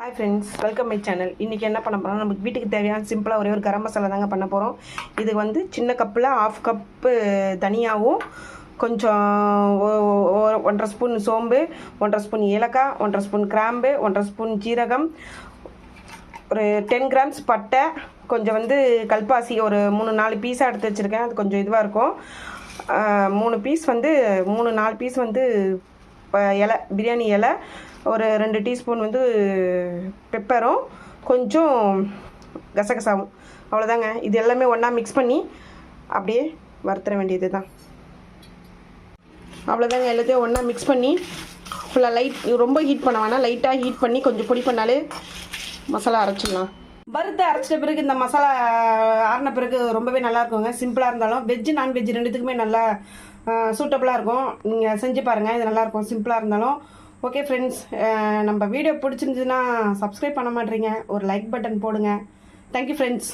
Hi friends, welcome my channel. இன்றைக்கி என்ன பண்ண போகிறோம், நமக்கு வீட்டுக்கு தேவையான சிம்பிளாக ஒரே ஒரு கரம் மசாலா தாங்க பண்ண போகிறோம். இது வந்து சின்ன கப்பில் 1/2 கப்பு தனியாகவும் கொஞ்சம் 1.5 ஸ்பூன் சோம்பு, 1.5 ஸ்பூன் ஏலக்காய், 1.5 ஸ்பூன் கிராம்பு, 1.5 ஸ்பூன் ஜீரகம், ஒரு 10 கிராம்ஸ் பட்டை, கொஞ்சம் வந்து கல்பாசி ஒரு 3-4 பீஸாக எடுத்து வச்சுருக்கேன். அது கொஞ்சம் இதுவாக இருக்கும். 3 பீஸ் வந்து 3-4 பீஸ் வந்து இலை, பிரியாணி இலை, ஒரு 2 டீஸ்பூன் வந்து பெப்பரும், கொஞ்சம் கசகசாவும். அவ்வளோதாங்க. இது எல்லாமே ஒன்றா மிக்ஸ் பண்ணி அப்படியே வறுத்துற வேண்டியது தான். அவ்வளோதாங்க. எல்லாத்தையும் ஒன்றா மிக்ஸ் பண்ணி ஃபுல்லாக ரொம்ப ஹீட் பண்ண வேணாம், லைட்டாக ஹீட் பண்ணி கொஞ்சம் பொடி பண்ணாலே மசாலா அரைச்சிடலாம். வறுத்து அரைச்சிட்ட பிறகு இந்த மசாலா ஆறின பிறகு ரொம்பவே நல்லா இருக்குங்க. சிம்பிளாக இருந்தாலும் வெஜ்ஜு நான்வெஜ் ரெண்டுத்துக்குமே நல்லா சூட்டபுளாக இருக்கும். நீங்கள் செஞ்சு பாருங்கள், இது நல்லாயிருக்கும் சிம்பிளாக இருந்தாலும். ஓகே ஃப்ரெண்ட்ஸ், நம்ம வீடியோ பிடிச்சிருந்துச்சுன்னா சப்ஸ்கிரைப் பண்ண மாட்டேறீங்க, ஒரு லைக் பட்டன் போடுங்க. Thank you friends.